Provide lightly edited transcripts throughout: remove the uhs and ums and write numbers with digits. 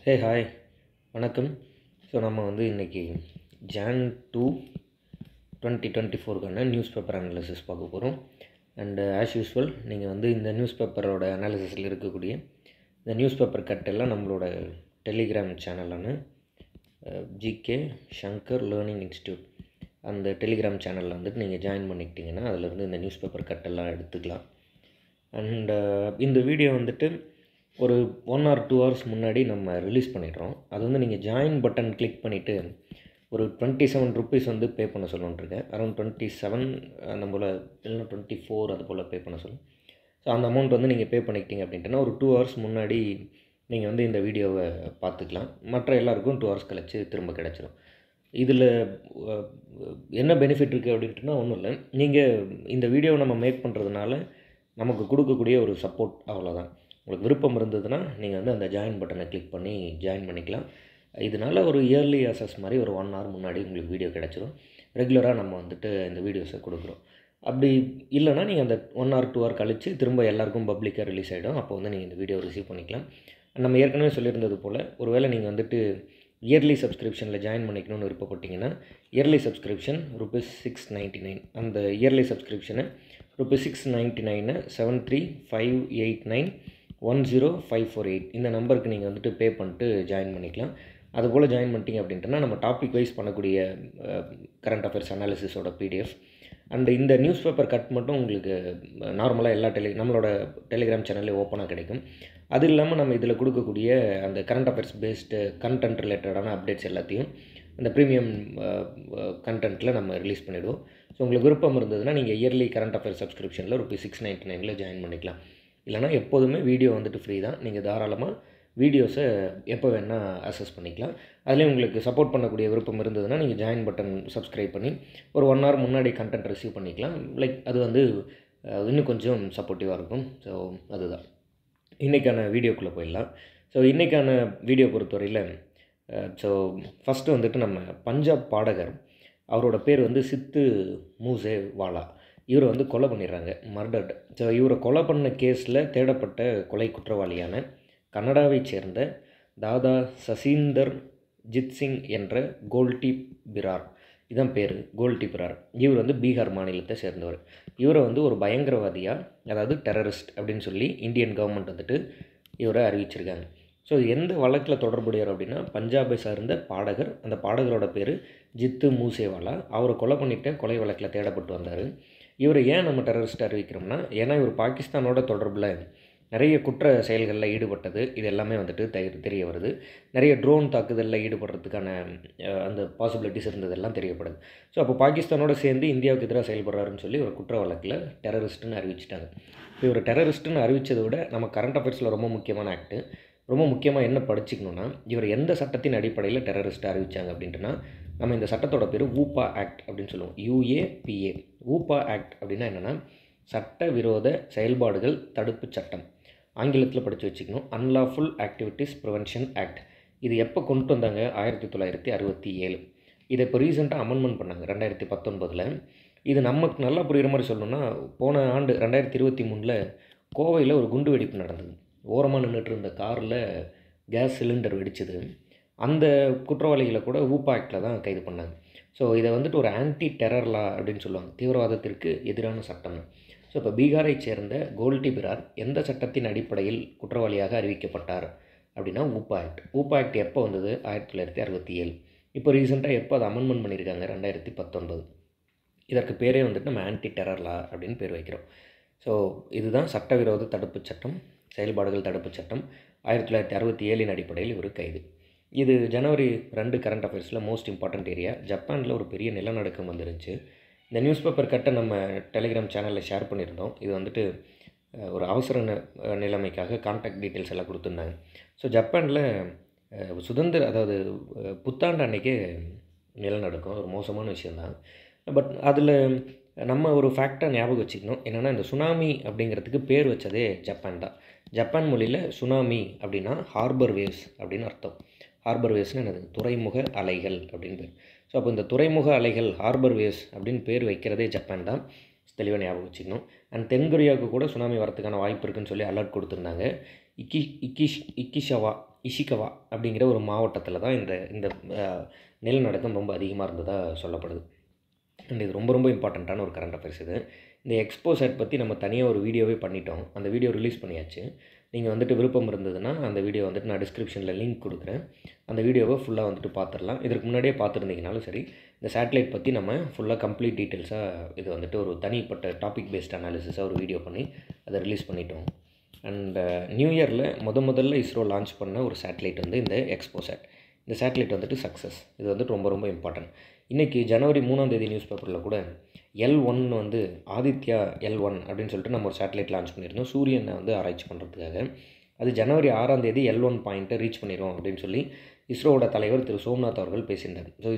Hey hi வணக்கம். So நம்ம இன்றைக்கி ஜான் 2 2024க்கான நியூஸ் பேப்பர் அனாலிசிஸ் பார்க்க போகிறோம். அண்டு ஆஸ் யூஸ்வல் நீங்கள் இந்த நியூஸ் பேப்பரோட அனாலிசிஸில் இருக்கக்கூடிய இந்த நியூஸ் பேப்பர் கட்டெல்லாம் நம்மளோட டெலிகிராம் சேனலான ஜிகே ஷங்கர் லேர்னிங் இன்ஸ்டியூட் அந்த டெலிகிராம் சேனலில் நீங்கள் ஜாயின் பண்ணிக்கிட்டிங்கன்னா அதிலேருந்து இந்த நியூஸ் பேப்பர் கட்டெல்லாம் எடுத்துக்கலாம். அண்டு இந்த வீடியோ ஒரு 1 or 2 hours முன்னாடி நம்ம ரிலீஸ் பண்ணிடுறோம். அது நீங்கள் ஜாயின் பட்டன் கிளிக் பண்ணிவிட்டு ஒரு 27 rupees பே பண்ண சொல்லணுன்ட்ருக்கேன். அரௌண்ட் 27 அந்த போல் இல்லைனா 24 அது போல் பே பண்ண சொல்லும். ஸோ அந்த அமௌண்ட் நீங்கள் பே பண்ணிக்கிட்டீங்க அப்படின்ட்டுனா ஒரு 2 hours முன்னாடி நீங்கள் இந்த வீடியோவை பார்த்துக்கலாம். மற்ற எல்லாருக்கும் 2 hours கழிச்சு திரும்ப கிடச்சிடும். இதில் என்ன பெனிஃபிட் இருக்குது அப்படின்ட்டுனா ஒன்றும் இல்லை, நீங்கள் இந்த வீடியோவை நம்ம மேக் பண்ணுறதுனால நமக்கு கொடுக்கக்கூடிய ஒரு சப்போர்ட், அவ்வளோதான். உங்களுக்கு விருப்பம் இருந்ததுன்னா நீங்கள் அந்த ஜாயின் பட்டனை கிளிக் பண்ணி ஜாயின் பண்ணிக்கலாம். இதனால் ஒரு இயர்லி அசஸ் மாதிரி ஒரு 1 hour முன்னாடி உங்களுக்கு வீடியோ கிடச்சிடும். ரெகுலராக நம்ம இந்த வீடியோஸை கொடுக்குறோம். அப்படி இல்லைனா நீங்கள் அந்த 1 or 2 hour கழித்து திரும்ப எல்லாருக்கும் பப்ளிக்காக ரிலீஸ் ஆகிடும். அப்போ நீங்கள் இந்த வீடியோ ரிசீவ் பண்ணிக்கலாம். நம்ம ஏற்கனவே சொல்லியிருந்தது போல் ஒருவேளை நீங்கள் இயர்லி சப்ஸ்கிரிப்ஷனில் ஜாயின் பண்ணிக்கணும்னு விருப்பப்பட்டிங்கன்னா இயர்லி சப்ஸ்கிரிப்ஷன் ₹699. அந்த இயர்லி சப்ஸ்கிரிப்ஷனை ₹699 7358910548 இந்த நம்பருக்கு நீங்கள் பே பண்ணிட்டு ஜாயின் பண்ணிக்கலாம். அதுபோல் ஜாயின் பண்ணிட்டீங்க அப்படின்ட்டுனா நம்ம டாபிக் வைஸ் பண்ணக்கூடிய கரண்ட் அஃபேர்ஸ் அனாலிசிஸோட பிடிஎஃப் அண்ட் இந்த நியூஸ் பேப்பர் கட் மட்டும் உங்களுக்கு நார்மலாக எல்லா நம்மளோட டெலிகிராம் சேனல்லே ஓப்பனாக கிடைக்கும். அது இல்லாமல் நம்ம இதில் கொடுக்கக்கூடிய அந்த கரண்ட் அஃபேர்ஸ் பேஸ்டு கண்டென்ட் ரிலேட்டடான அப்டேட்ஸ் எல்லாத்தையும் அந்த ப்ரீமியம் கண்டென்ட்டில் நம்ம ரிலீஸ் பண்ணிவிடுவோம். ஸோ உங்களுக்கு விருப்பம் இருந்ததுன்னா நீங்கள் இயர்லி கரண்ட் அஃபேர்ஸ் சப்ஸ்கிரிப்ஷனில் ₹699 ஜாயின் பண்ணிக்கலாம். இல்லைனா எப்போதுமே வீடியோ ஃப்ரீ தான். நீங்கள் தாராளமாக வீடியோஸை எப்போ வேணால் அக்சஸ் பண்ணிக்கலாம். அதுலேயும் உங்களுக்கு சப்போர்ட் பண்ணக்கூடிய விருப்பம் இருந்ததுன்னா நீங்கள் ஜாயின் பட்டன் சப்ஸ்கிரைப் பண்ணி ஒரு 1 hour முன்னாடி கண்டென்ட் ரிசீவ் பண்ணிக்கலாம். அது இன்னும் கொஞ்சம் சப்போர்ட்டிவாக இருக்கும். ஸோ அதுதான் இன்றைக்கான வீடியோக்குள்ளே போயிடலாம். ஸோ இன்றைக்கான வீடியோ பொறுத்தவரையில் ஃபஸ்ட்டு நம்ம பஞ்சாப் பாடகர், அவரோட பேர் சித்து மூசேவாலா. இவரை கொலை பண்ணிடுறாங்க, மர்டர்டு. ஸோ இவரை கொலை பண்ண கேஸில் தேடப்பட்ட கொலை குற்றவாளியான கனடாவைச் சேர்ந்த தாதா சசீந்தர் ஜித்சிங் என்ற கோல்டி பிரார், இதான் பேர், கோல்டி பிரார். இவர் பீகார் மாநிலத்தை சேர்ந்தவர். இவரை ஒரு பயங்கரவாதியாக, அதாவது டெரரிஸ்ட் அப்படின்னு சொல்லி இந்தியன் கவர்மெண்ட் இவரை அறிவிச்சிருக்காங்க. ஸோ எந்த வழக்கில் தொடர்புடையவர் அப்படின்னா பஞ்சாபை சார்ந்த பாடகர். அந்த பாடகரோட பேர் ஜித்து மூசேவாலா. அவரை கொலை பண்ணிவிட்டு கொலை வழக்கில் தேடப்பட்டு வந்தார். இவரை ஏன் நம்ம டெரரிஸ்ட் அறிவிக்கிறோம்னா, ஏன்னா இவர் பாகிஸ்தானோட தொடர்பில் நிறைய குற்ற செயல்களில் ஈடுபட்டது, இது எல்லாமே தெரிய வருது. நிறைய ட்ரோன் தாக்குதலில் ஈடுபடுறதுக்கான அந்த பாசிபிலிட்டிஸ் இருந்ததெல்லாம் தெரியப்படுது. ஸோ அப்போ பாகிஸ்தானோடு சேர்ந்து இந்தியாவுக்கு எதிராக செயல்படுறாருன்னு சொல்லி ஒரு குற்ற வழக்கில் டெரரிஸ்ட்டுன்னு அறிவிச்சிட்டாங்க. இப்போ இவர் டெரரிஸ்ட்டுன்னு அறிவித்ததை விட நம்ம கரண்ட் அஃபேர்ஸில் ரொம்ப முக்கியமான ஆக்ட்டு, ரொம்ப முக்கியமாக என்ன படிச்சுக்கணுன்னா, இவர் எந்த சட்டத்தின் அடிப்படையில் டெரரிஸ்ட்டை அறிவித்தாங்க அப்படின்ட்டுனா, நம்ம இந்த சட்டத்தோட பேர் ஊப்பா ஆக்ட் அப்படின்னு சொல்லுவோம். UAPA. ஊப்பா ஆக்ட் அப்படின்னா என்னென்னா, சட்டவிரோத செயல்பாடுகள் தடுப்பு சட்டம். ஆங்கிலத்தில் படித்து வச்சுக்கணும். Unlawful activities prevention act. இது எப்போ கொண்டு வந்தாங்க? 1967. இதை இப்போ ரீசெண்டாக அமெண்ட்மெண்ட் பண்ணாங்க 2019. இது நமக்கு நல்லா புரிகிற மாதிரி சொல்லணும்னா, போன ஆண்டு 2023 கோவையில் ஒரு குண்டு வெடிப்பு நடந்தது. ஓரமாக நின்றுட்டு இருந்த காரில் கேஸ் சிலிண்டர் வெடிச்சது. அந்த குற்றவாளிகளை கூட ஊப்பா ஆக்டில் தான் கைது பண்ணாங்க. ஸோ இதை ஒரு ஆன்டி டெரர் லா அப்படின்னு சொல்லுவாங்க, தீவிரவாதத்திற்கு எதிரான சட்டம். ஸோ இப்போ பீகாரை சேர்ந்த கோல்டி பிரார் எந்த சட்டத்தின் அடிப்படையில் குற்றவாளியாக அறிவிக்கப்பட்டார் அப்படின்னா ஊப்பா ஆக்ட். ஊப்பா ஆக்ட் எப்போ வந்தது? 1967. இப்போ ரீசெண்டாக எப்போ அதை அமெண்ட்மெண்ட் பண்ணியிருக்காங்க? 2019. இதற்கு பேரே நம்ம ஆன்டி டெரர் லா அப்படின்னு பேர் வைக்கிறோம். ஸோ இதுதான் சட்டவிரோத தடுப்பு சட்டம், செயல்பாடுகள் தடுப்பு சட்டம். 1967 அடிப்படையில் இவர் கைது. இது ஜனவரி 2 கரண்ட் அஃபேர்ஸில் மோஸ்ட் இம்பார்ட்டண்ட் ஏரியா. ஜப்பானில் ஒரு பெரிய நிலநடுக்கம் வந்துருந்துச்சு. இந்த நியூஸ் பேப்பர் கட்டை நம்ம டெலிகிராம் சேனலில் ஷேர் பண்ணியிருந்தோம். இது ஒரு அவசர நிலைமைக்காக கான்டாக்ட் டீட்டெயில்ஸ் எல்லாம் கொடுத்துருந்தாங்க. ஸோ ஜப்பானில் அதாவது புத்தாண்டு அன்றைக்கே நிலநடுக்கம், ஒரு மோசமான விஷயந்தான். பட் அதில் நம்ம ஒரு ஃபேக்டை ஞாபகம் வச்சுக்கணும். என்னென்னா, இந்த சுனாமி அப்படிங்கிறதுக்கு பேர் வச்சதே ஜப்பான் தான். ஜப்பான் மொழியில் சுனாமி அப்படின்னா ஹார்பர் வேவ்ஸ் அப்படின்னு அர்த்தம். ஹார்பர் வேவ்ஸ்னு என்னது? துறைமுக அலைகள் அப்படின்னு பேர். ஸோ அப்போ இந்த துறைமுக அலைகள் ஹார்பர் வேவ்ஸ் அப்படின்னு பேர் வைக்கிறதே ஜப்பான் தான். தெளிவாக ஞாபகம் வச்சுக்கணும். அண்ட் தென்கொரியாவுக்கு கூட சுனாமி வரத்துக்கான வாய்ப்பு இருக்குதுன்னு சொல்லி அலர்ட் கொடுத்துருந்தாங்க. இஷிகவா அப்படிங்கிற ஒரு மாவட்டத்தில் தான் இந்த இந்த நிலநடுக்கம் ரொம்ப அதிகமாக இருந்ததாக சொல்லப்படுது. அண்ட் இது ரொம்ப ரொம்ப இம்பார்ட்டண்ட்டான ஒரு கரண்ட் அஃபேர்ஸ் இது. இந்த எக்ஸ்போசைட் பற்றி நம்ம தனியாக ஒரு வீடியோவே பண்ணிட்டோம். அந்த வீடியோ ரிலீஸ் பண்ணியாச்சு. நீங்கள் வந்துட்டு விருப்பம் இருந்ததுன்னா அந்த வீடியோ வந்துட்டு நான் டிஸ்கிரிப்ஷனில் லிங்க் கொடுக்குறேன். அந்த வீடியோவை ஃபுல்லாக வந்துட்டு பார்த்துடலாம். இதற்கு முன்னாடியே பார்த்துருந்தீங்கனாலும் சரி, இந்த சேட்டலைட் பற்றி நம்ம ஃபுல்லாக கம்ப்ளீட் டீட்டெயில்ஸாக இது வந்துட்டு ஒரு தனிப்பட்ட டாபிக் பேஸ்ட் அனாலிசிஸாக ஒரு வீடியோ பண்ணி அதை ரிலீஸ் பண்ணிட்டோம். அண்ட் நியூ இயரில் முதல்ல இஸ்ரோ லான்ச் பண்ண ஒரு சேட்டலைட் வந்து இந்த எக்ஸ்போசைட். இந்த சேட்டலைட் வந்துட்டு சக்ஸஸ். இது வந்துட்டு ரொம்ப ரொம்ப இம்பார்ட்டன்ட். இன்றைக்கி ஜனவரி 3 நியூஸ் பேப்பரில் கூட L1 வந்து ஆதித்யா L1 அப்படின்னு சொல்லிட்டு நம்ம ஒரு சேட்டலைட் லான்ச் பண்ணியிருந்தோம் சூரியனை வந்து ஆராய்ச்சி பண்ணுறதுக்காக. அது ஜனவரி 6 L1 பாயிண்ட்டை ரீச் பண்ணிடும் அப்படின்னு சொல்லி இஸ்ரோவோட தலைவர் திரு சோம்நாத் அவர்கள் பேசியிருந்தார். ஸோ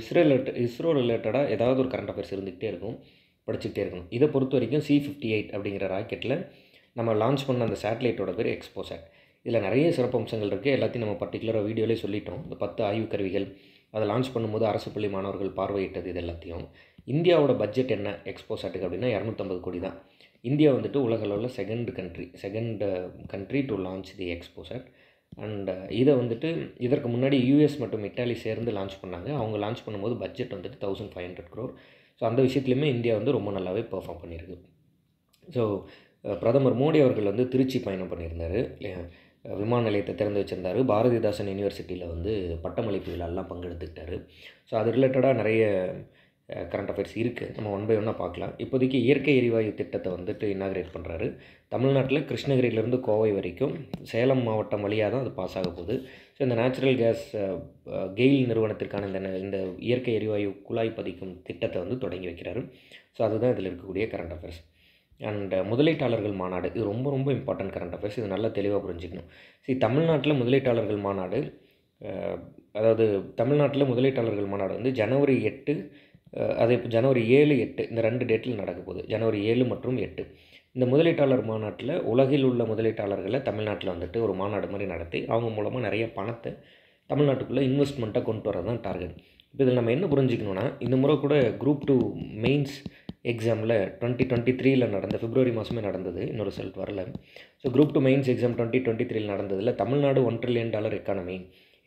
இஸ்ரோ ரிலேட்டடாக ஏதாவது ஒரு கரண்ட் அஃபேர்ஸ் இருந்துகிட்டே இருக்கும், படிச்சுக்கிட்டே இருக்கணும். இதை பொறுத்த வரைக்கும் C-58 அப்படிங்கிற ராக்கெட்டில் நம்ம லான்ச் பண்ண அந்த சேட்டலைட்டோட பேர் எக்ஸ்போசைட். இதில் நிறைய சிறப்பம்சங்கள் இருக்குது. எல்லாத்தையும் நம்ம பர்டிகுலராக வீடியோலேயே சொல்லிட்டோம். இந்த 10 ஆய்வு கருவிகள், அதை லான்ச் பண்ணும்போது அரசு பள்ளி மாணவர்கள் பார்வையிட்டது, இது எல்லாத்தையும். இந்தியாவோட பட்ஜெட் என்ன எக்ஸ்போசைட்டுக்கு அப்படின்னா 250 கோடி தான். இந்தியா வந்துட்டு உலக அளவில் second country to launch the exposite. And இதை வந்துட்டு இதற்கு முன்னாடி யூஎஸ் மற்றும் இட்டாலி சேர்ந்து லான்ச் பண்ணாங்க. அவங்க லான்ச் பண்ணும்போது பட்ஜெட் வந்துட்டு 1500 crore. ஸோ அந்த விஷயத்துலையுமே இந்தியா வந்து ரொம்ப நல்லாவே பெர்ஃபார்ம் பண்ணியிருக்கு. ஸோ பிரதமர் மோடி அவர்கள் வந்து திருச்சி பயணம் பண்ணியிருந்தார். விமான நிலையத்தை திறந்து வச்சுருந்தார். பாரதிதாசன் யூனிவர்சிட்டியில் வந்து பட்டமளிப்பு விழாலாம் பங்கெடுத்துக்கிட்டார். ஸோ அது ரிலேட்டடாக நிறைய கரண்ட் அஃபேர்ஸ் இருக்குது. நம்ம ஒன் பை ஒன்னாக பார்க்கலாம். இப்போதைக்கு இயற்கை எரிவாயு திட்டத்தை வந்துட்டு இனாகிரேட் பண்ணுறாரு. தமிழ்நாட்டில் கிருஷ்ணகிரியிலேருந்து கோவை வரைக்கும் சேலம் மாவட்டம் வழியாக தான் அது பாஸ் ஆக போகுது. ஸோ இந்த நேச்சுரல் கேஸ் கெயில் நிறுவனத்திற்கான இந்த இயற்கை எரிவாயு குழாய் பதிக்கும் திட்டத்தை வந்து தொடங்கி வைக்கிறாரு. ஸோ அதுதான் இதில் இருக்கக்கூடிய கரண்ட் அஃபேர்ஸ். அண்ட் முதலீட்டாளர்கள் மாநாடு, இது ரொம்ப ரொம்ப இம்பார்ட்டன்ட் கரண்ட் அஃபேர்ஸ். இது நல்லா தெளிவாக புரிஞ்சுக்கணும். தமிழ்நாட்டில் முதலீட்டாளர்கள் மாநாடு, அதாவது தமிழ்நாட்டில் முதலீட்டாளர்கள் மாநாடு வந்து ஜனவரி 8, அதே ஜனவரி 7, 8 இந்த 2 டேட்டில் நடக்க போகுது. ஜனவரி 7 மற்றும் 8. இந்த முதலீட்டாளர் மாநாட்டில் உலகில் உள்ள முதலீட்டாளர்களை தமிழ்நாட்டில் வந்துட்டு ஒரு மாநாடு மாதிரி நடத்தி அவங்க மூலமாக நிறைய பணத்தை தமிழ்நாட்டுக்குள்ளே இன்வெஸ்ட்மெண்ட்டாக கொண்டு வரது தான் டார்கெட். இப்போ இதில் நம்ம என்ன புரிஞ்சுக்கணுன்னா, இந்த முறை கூட குரூப் 2 மெயின்ஸ் எக்ஸாமில் 2023 நடந்த பிப்ரவரி மாதமே நடந்தது, இன்னொரு ரிசல்ட் வரல. ஸோ குரூப் 2 மெயின்ஸ் எக்ஸாம் 2023 நடந்ததில் தமிழ்நாடு $1 trillion எக்கானமி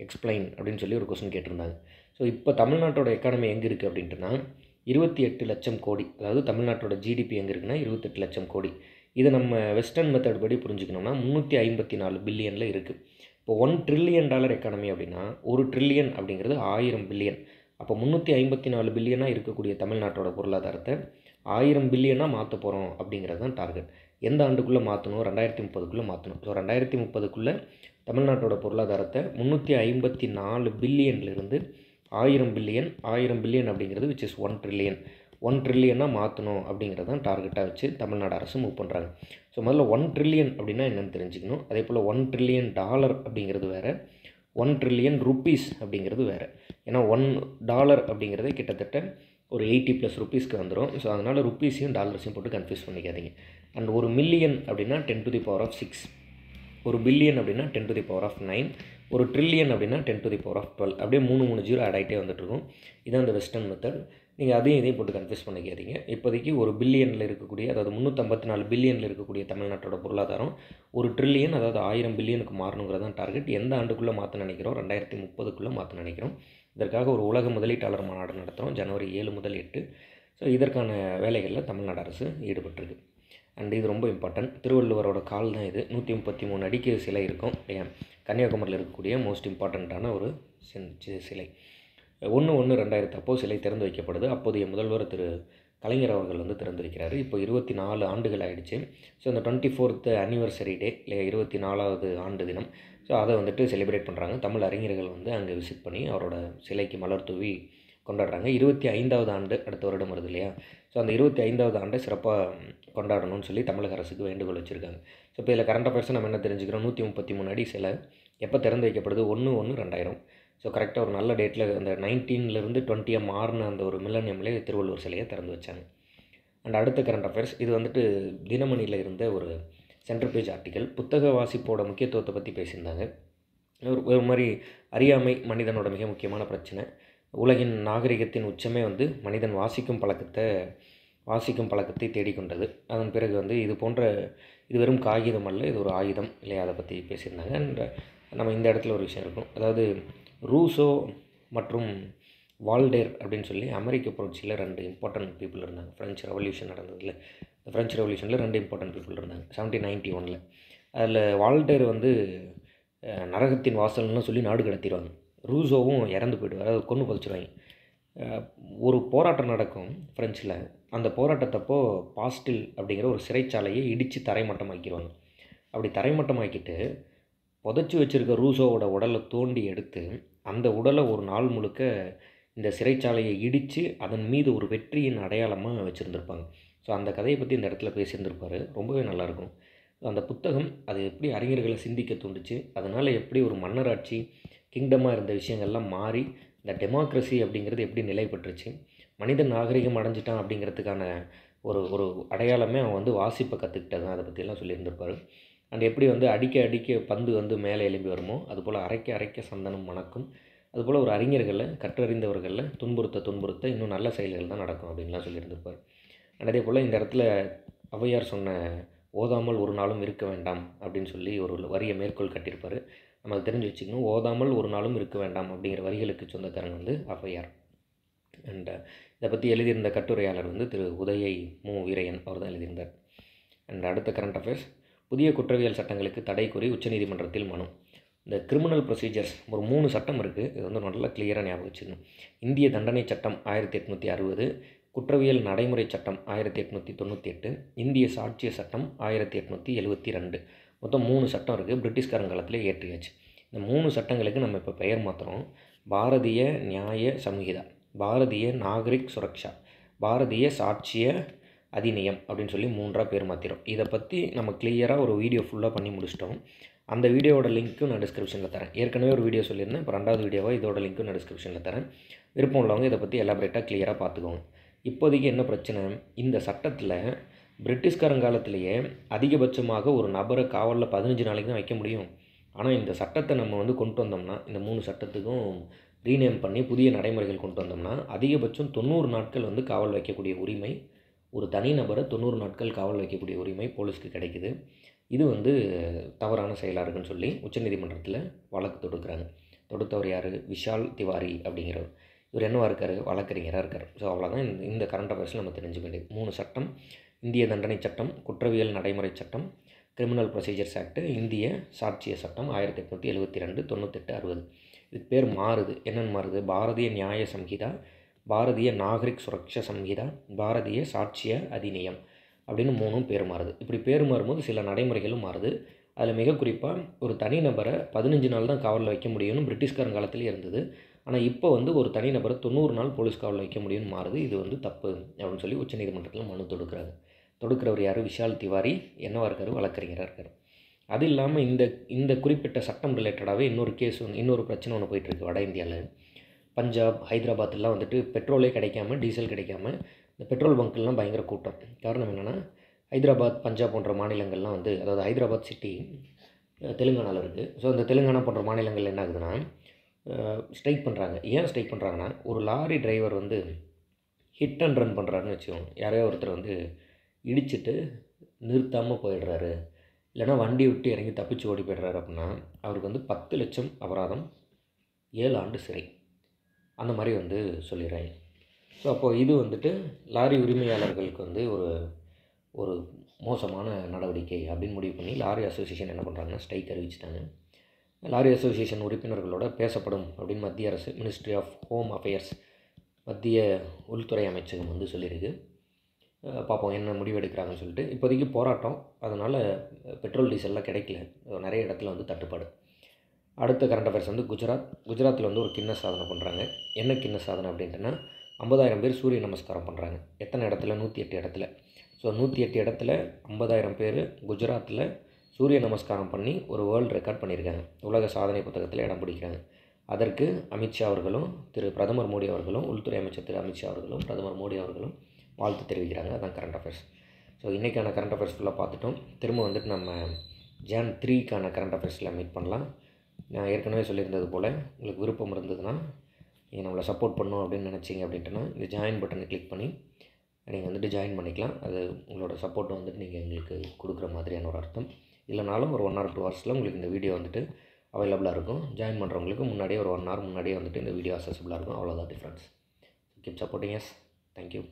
எக்ஸ்பிளைன் அப்படின்னு சொல்லி ஒரு கொஸ்டின் கேட்டிருந்தாங்க. ஸோ இப்போ தமிழ்நாட்டோட எக்கானமி எங்கே இருக்குது அப்படின்ட்டுனா 28 லட்சம் கோடி. அதாவது தமிழ்நாட்டோட ஜிடிபி எங்கே இருக்குன்னா 28 லட்சம் கோடி. இதை நம்ம வெஸ்டர்ன் மெத்தட் படி புரிஞ்சுக்கணும்னா 354 பில்லியனில் இருக்குது. இப்போ $1 trillion எக்கானமி அப்படின்னா 1 ட்ரில்லியன் அப்படிங்கிறது 1000 பில்லியன். அப்போ 354 பில்லியனாக இருக்கக்கூடிய தமிழ்நாட்டோட பொருளாதாரத்தை 1000 பில்லியனாக மாற்ற போகிறோம் அப்படிங்கிறது தான் டார்கெட். எந்த ஆண்டுக்குள்ளே மாற்றணும்? 2030க்குள்ளே மாற்றணும். ஸோ 2030க்குள்ளே தமிழ்நாட்டோட பொருளாதாரத்தை 354 பில்லியன்லேருந்து 1000 பில்லியன் அப்படிங்கிறது விச் இஸ் 1 ட்ரில்லியன் 1 ட்ரில்லியனாக மாற்றணும் அப்படிங்கிறது தான் டார்கெட்டாக வச்சு தமிழ்நாடு அரசு மூவ் பண்ணுறாங்க. ஸோ முதல்ல 1 ட்ரில்லியன் அப்படின்னா என்னென்னு தெரிஞ்சுக்கணும். அதே போல் $1 trillion அப்படிங்கிறது வேறு, $1 trillion அப்படிங்கிறது வேறு. ஏன்னா $1 அப்படிங்கிறதே கிட்டத்தட்ட ஒரு 80+ ரூபீஸ்க்கு வந்துடும். ஸோ அதனால் ருப்பீஸையும் டாலர்ஸையும் போட்டு கன்ஃபியூஸ் பண்ணிக்காதீங்க. அண்ட் ஒரு மில்லியன் அப்படின்னா 10⁶, ஒரு பில்லியன் அப்படின்னா 10⁹, ஒரு ட்ரில்லியன் அப்படின்னா 10⁻12. அப்படியே 3 ஜீரோ ஆட் ஆகிட்டே வந்துட்டுருக்கும். இதான் அந்த வெஸ்டர்ன் மெத்தட். நீங்கள் அதையும் போட்டு கன்ஃபியூஸ் பண்ணிக்காதீங்க. இப்போதைக்கு ஒரு பில்லியனில் இருக்கக்கூடிய, அதாவது 354 பில்லியனில் இருக்கக்கூடிய தமிழ்நாட்டோட பொருளாதாரம் 1 ட்ரில்லியன், அதாவது 1000 பில்லியனுக்கு மாறணுங்கிறது தான் டார்கெட். எந்த ஆண்டுக்குள்ளே மாற்ற நினைக்கிறோம்? 2030க்குள்ளே மாற்ற நினைக்கிறோம். இதற்காக ஒரு உலக முதலீட்டாளர் மாநாடு நடத்துகிறோம் ஜனவரி 7 முதல் 8. ஸோ இதற்கான வேலைகளில் தமிழ்நாடு அரசு ஈடுபட்டிருக்கு. அண்ட் இது ரொம்ப இம்பார்ட்டன்ட். திருவள்ளுவரோட கால் தான் இது. 133 அடிக்கு சிலை இருக்கும். கன்னியாகுமரியில் இருக்கக்கூடிய மோஸ்ட் இம்பார்ட்டண்ட்டான ஒரு சிலை. 1/1/2000 அப்போது சிலை திறந்து வைக்கப்படுது. அப்போதைய முதல்வர் திரு கலைஞர் அவர்கள் வந்து திறந்து வைக்கிறாரு. இப்போ 24 ஆண்டுகள் ஆகிடுச்சு. ஸோ இந்த 24th anniversary டே, இல்லை 24வது ஆண்டு தினம், ஸோ அதை வந்துட்டு செலிப்ரேட் பண்ணுறாங்க. தமிழ் அறிஞர்கள் வந்து அங்கே விசிட் பண்ணி அவரோட சிலைக்கு மலர் தூவி கொண்டாடுறாங்க. 25வது ஆண்டு அடுத்த வருடம் வருது இல்லையா? ஸோ அந்த 25வது ஆண்டை சிறப்பாக கொண்டாடணும்னு சொல்லி தமிழக அரசுக்கு வேண்டுகோள் வச்சுருக்காங்க. ஸோ இப்போ இதில் கரண்ட் அஃபேர்ஸை நம்ம என்ன தெரிஞ்சுக்கிறோம்? 133 அடி சிலை எப்போ திறந்து வைக்கப்படுது? 1/1/2000. ஸோ கரெக்டாக ஒரு நல்ல டேட்டில் அந்த 19லேருந்து 20 மாறின அந்த ஒரு மில்லனியம்லேயே திருவள்ளுவர் சிலையை திறந்து வச்சாங்க. அண்ட் அடுத்த கரண்ட் அஃபேர்ஸ், இது வந்துட்டு தினமணியில் இருந்த ஒரு சென்டர் பேஜ் ஆர்டிக்கல். புத்தக வாசிப்போட முக்கியத்துவத்தை பற்றி பேசியிருந்தாங்க. ஒரு மாதிரி அறியாமை மனிதனோட மிக முக்கியமான பிரச்சனை. உலகின் நாகரிகத்தின் உச்சமே வந்து மனிதன் வாசிக்கும் பழக்கத்தை வாசிக்கும் பழக்கத்தை தேடிக்கொண்டது. அதன் பிறகு வந்து இது வெறும் காகிதம் அல்ல, இது ஒரு ஆயுதம் இல்லையா, அதை பற்றி பேசியிருந்தாங்க. அண்ட் நம்ம இந்த இடத்துல ஒரு விஷயம் இருக்கும். அதாவது ரூசோ மற்றும் வால்டேர் அப்படின்னு சொல்லி அமெரிக்க புரட்சியில் 2 இம்பார்ட்டன்ட் பீப்புள் இருந்தாங்க. ஃப்ரெஞ்ச் ரெவல்யூஷன் நடந்ததில்ல, இந்த ஃப்ரெஞ்ச் ரெவல்யூஷனில் 2 இம்பார்ட்டன்ட் பீப்புள் இருந்தாங்க 1791. அதில் வால்டேர் வந்து நரகத்தின் வாசல்னு சொல்லி நாடு கடத்திடுவாங்க. ரூசோவும் இறந்து போயிடுவார், அதாவது கொன்று புதைச்சிடுவாங்க. ஒரு போராட்டம் நடக்கும் ஃப்ரெஞ்சில். அந்த போராட்டத்தப்போ பாஸ்டில் அப்படிங்கிற ஒரு சிறைச்சாலையை இடித்து தரைமட்டமாக்கிடுவாங்க. அப்படி தரைமட்டமாக்கிட்டு புதைச்சி வச்சுருக்க ரூசோவோட உடலை தோண்டி எடுத்து அந்த உடலை ஒரு நாள் முழுக்க இந்த சிறைச்சாலையை இடித்து அதன் மீது ஒரு வெற்றியின் அடையாளமாக வச்சுருந்துருப்பாங்க. ஸோ அந்த கதையை பற்றி இந்த இடத்துல பேசியிருந்திருப்பார். ரொம்பவே நல்லாயிருக்கும் அந்த புத்தகம். அது எப்படி அறிஞர்களை சிந்திக்க தூண்டுச்சு, அதனால் எப்படி ஒரு மன்னராட்சி கிங்டமாக இருந்த விஷயங்கள்லாம் மாறி இந்த டெமோக்ரஸி அப்படிங்கிறது எப்படி நிலை பெற்றுச்சு, மனிதன் நாகரிகம் அடைஞ்சிட்டான் அப்படிங்கிறதுக்கான ஒரு ஒரு அடையாளமே அவன் வந்து வாசிப்பை கற்றுக்கிட்டதான், அதை பற்றியெல்லாம் சொல்லியிருந்திருப்பார். அண்ட் எப்படி வந்து அடிக்க அடிக்க பந்து வந்து மேலே எழும்பி வருமோ அதுபோல் அரைக்க அரைக்க சந்தனம் மணக்கும், அதுபோல் ஒரு அறிஞர்களில் கற்றறிந்தவர்களில் துன்புறுத்த இன்னும் நல்ல செயல்கள் தான் நடக்கும் அப்படின்லாம் சொல்லியிருந்திருப்பார். அண்ட் அதே போல் இந்த இடத்துல ஔவையார் சொன்ன ஓதாமல் ஒரு நாளும் இருக்க வேண்டாம் அப்படின்னு சொல்லி ஒரு வரியை மேற்கோள் கட்டியிருப்பார். நம்ம அதை தெரிஞ்சு வச்சுக்கணும். ஓதாமல் ஒரு நாளும் இருக்க வேண்டாம் அப்படிங்கிற வரிகளுக்கு சொந்தக்காரங்க வந்து ஔவையார். அண்ட் இதை பற்றி எழுதியிருந்த கட்டுரையாளர் வந்து திரு உதயை மு வீரையன் அவர் தான் எழுதியிருந்தார். அண்ட் அடுத்த கரண்ட் அஃபேர்ஸ், புதிய குற்றவியல் சட்டங்களுக்கு தடை கோரி உச்சநீதிமன்றத்தில் மனு. இந்த கிரிமினல் ப்ரொசீஜர்ஸ் ஒரு 3 சட்டம் இருக்குது. இது வந்து நல்லா கிளியராக ஞாபகம் வச்சுக்கணும். இந்திய தண்டனை சட்டம் 1860, குற்றவியல் நடைமுறை சட்டம் 1898, இந்திய சாட்சிய சட்டம் 1872. மொத்தம் 3 சட்டம் இருக்குது. பிரிட்டிஷ்காரங்காலத்தில் இயற்றியாச்சு. இந்த 3 சட்டங்களுக்கு நம்ம இப்போ பெயர் மாற்றுறோம். பாரதிய நியாய சம்ஹிதா, பாரதிய நாகரிக் சுரக்ஷா, பாரதிய சாட்சிய அதிநியம் அப்படின்னு சொல்லி 3ஆக பேர் மாற்றிடும். இதை பற்றி நம்ம கிளியராக ஒரு வீடியோ ஃபுல்லாக பண்ணி முடிச்சிட்டோம். அந்த வீடியோவோட லிங்க்கும் நான் டிஸ்கிரிப்ஷனில் தரேன். ஏற்கனவே ஒரு வீடியோ சொல்லியிருந்தேன், இப்போ 2வது வீடியோவாக இதோட லிங்க்கும் நான் டிஸ்கிரிப்ஷனில் தரேன். விருப்பம் உள்ளவங்க இதை பற்றி எலாபரேட்டாக கிளியராக பார்த்துக்கோங்க. இப்போதைக்கு என்ன பிரச்சனை, இந்த சட்டத்தில் பிரிட்டிஷ்காரங்காலத்திலேயே அதிகபட்சமாக ஒரு நபரை காவலில் 15 நாளைக்கு தான் வைக்க முடியும். ஆனால் இந்த சட்டத்தை நம்ம வந்து கொண்டு வந்தோம்னா, இந்த 3 சட்டத்துக்கும் ரீநேம் பண்ணி புதிய நடைமுறைகள் கொண்டு வந்தோம்னா அதிகபட்சம் 90 நாட்கள் வந்து காவல் வைக்கக்கூடிய உரிமை, ஒரு தனிநபரை 90 நாட்கள் காவல் வைக்கக்கூடிய உரிமை போலீஸ்க்கு கிடைக்குது. இது வந்து தவறான செயலாக இருக்குன்னு சொல்லி உச்சநீதிமன்றத்தில் வழக்கு தொடுக்கிறாங்க. தொடுத்தவர் யார், விஷால் திவாரி அப்படிங்கிறவர். இவர் என்னவாக இருக்கார், வழக்கறிஞராக இருக்கார். ஸோ அவ்வளோதான் இந்த கரண்ட் அஃபேர்ஸில் நம்ம தெரிஞ்சுக்க வேண்டியது. 3 சட்டம்: இந்திய தண்டனை சட்டம், குற்றவியல் நடைமுறை சட்டம், கிரிமினல் ப்ரொசீஜர்ஸ் ஆக்ட், இந்திய சாட்சிய சட்டம் 1872, 98, 60. இதுக்கு பேர் மாறுது. என்னென்னு மாறுது, பாரதிய நியாய சம்ஹிதா, பாரதிய நாகரிக் சுரக்ஷா சம்ஹிதா, பாரதிய சாட்சிய அதிநியம் அப்படின்னு 3ம் பேர் மாறுது. இப்படி பேர் மாறும்போது சில நடைமுறைகளும் மாறுது. அதில் மிக குறிப்பாக ஒரு தனிநபரை 15 நாள் தான் காவலில் வைக்க முடியும்னு பிரிட்டிஷ்காரன் காலத்திலே இருந்தது. ஆனால் இப்போ வந்து ஒரு தனிநபரை 90 நாள் போலீஸ் காவலில் வைக்க முடியும்னு மாறுது. இது வந்து தப்பு அப்படின்னு சொல்லி உச்சநீதிமன்றத்தில் மனு தொடுக்கிறாங்க. தொடுக்கிறவர் யார், விஷால் திவாரி. என்னவாக இருக்கார், வழக்கறிஞராக இருக்கார். அது இல்லாமல் இந்த குறிப்பிட்ட சட்டம் ரிலேட்டடாகவே இன்னொரு பிரச்சனை ஒன்று போயிட்டுருக்கு வட இந்தியாவில். பஞ்சாப், ஹைதராபாத்லாம் வந்துட்டு பெட்ரோலே கிடைக்காம, டீசல் கிடைக்காம இந்த பெட்ரோல் பங்க்லாம் பயங்கர கூட்டம். காரணம் என்னென்னா, ஹைதராபாத், பஞ்சாப் போன்ற மாநிலங்கள்லாம் வந்து, அதாவது ஹைதராபாத் சிட்டி தெலுங்கானாவில் இருக்குது. ஸோ அந்த தெலுங்கானா போன்ற மாநிலங்கள் என்ன ஆகுதுன்னா ஸ்ட்ரைக் பண்ணுறாங்க. ஏன் ஸ்ட்ரைக் பண்ணுறாங்கன்னா, ஒரு லாரி டிரைவர் வந்து ஹிட் அண்ட் ரன் பண்ணுறாருன்னு வச்சுக்கோங்க. யாரையோ ஒருத்தர் வந்து இடிச்சிட்டு நிறுத்தாமல் போயிடுறாரு, இல்லைனா வண்டி விட்டு இறங்கி தப்பிச்சு ஓடி போய்டுறாரு அப்படின்னா அவருக்கு வந்து 10 லட்சம் அபராதம், 7 ஆண்டு சிறை, அந்த மாதிரி வந்து சொல்லிடுறாங்க. ஸோ அப்போது இது வந்துட்டு லாரி உரிமையாளர்களுக்கு வந்து ஒரு மோசமான நடவடிக்கை அப்படின்னு முடிவு பண்ணி லாரி அசோசியேஷன் என்ன பண்ணுறாங்கன்னா ஸ்ட்ரைக் அறிவிச்சிட்டாங்க. லாரி அசோசியேஷன் உறுப்பினர்களோட பேசப்படும் அப்படின்னு மத்திய அரசு, மினிஸ்ட்ரி ஆஃப் ஹோம் அஃபேர்ஸ், மத்திய உள்துறை அமைச்சகம் வந்து சொல்லியிருக்கு. பார்ப்போம் என்ன முடிவு எடுக்கிறாங்கன்னு சொல்லிட்டு. இப்போதைக்கு போராட்டம், அதனால் பெட்ரோல் டீசல்லாம் கிடைக்கல, நிறைய இடத்துல வந்து தட்டுப்பாடு. அடுத்த கரண்ட் அஃபேர்ஸ் வந்து குஜராத்தில் வந்து ஒரு கின்ன சாதனை பண்ணுறாங்க. என்ன கின்ன சாதனை அப்படின்ட்டுனா, 50,000 பேர் சூரிய நமஸ்காரம் பண்ணுறாங்க. எத்தனை இடத்துல, 108 இடத்துல. ஸோ 108 இடத்துல 50,000 பேர் குஜராத்தில் சூரிய நமஸ்காரம் பண்ணி ஒரு வேர்ல்டு ரெக்கார்ட் பண்ணியிருக்காங்க. உலக சாதனை புத்தகத்தில் இடம் பிடிக்கிறாங்க. அதற்கு அமித்ஷா அவர்களும் பிரதமர் மோடி அவர்களும், உள்துறை அமைச்சர் திரு அமித்ஷா அவர்களும் பிரதமர் மோடி அவர்களும் வாழ்த்து தெரிவிக்கிறாங்க. அதான் கரண்ட் அஃபேர்ஸ். ஸோ இன்றைக்கான கரண்ட் அஃபேர்ஸ் ஃபுல்லாக பார்த்துட்டோம். திரும்ப வந்துட்டு நம்ம Jan 3க்கான கரண்ட் அஃபேர்ஸில் மீட் பண்ணலாம். நான் ஏற்கனவே சொல்லியிருந்தது போல், உங்களுக்கு விருப்பம் இருந்ததுன்னா, நீங்கள் நம்மளை சப்போர்ட் பண்ணணும் அப்படின்னு நினச்சிங்க அப்படின்ட்டுனா இந்த ஜாயின் பட்டனை கிளிக் பண்ணி நீங்கள் வந்துட்டு ஜாயின் பண்ணிக்கலாம். அது உங்களோட சப்போர்ட்டை வந்துட்டு நீங்கள் எங்களுக்கு கொடுக்குற மாதிரியான ஒரு அர்த்தம். இல்லைனாலும் ஒரு 1 or 2 ஹவர்ஸில் உங்களுக்கு இந்த வீடியோ வந்துட்டு அவைலபிளாக இருக்கும். ஜாயின் பண்ணுறவங்களுக்கு முன்னாடியே ஒரு 1 hour முன்னாடியே வந்துட்டு இந்த வீடியோ அக்சஸபிளாக இருக்கும். அவ்வளோதான் difference. Keep supporting us. Thank you.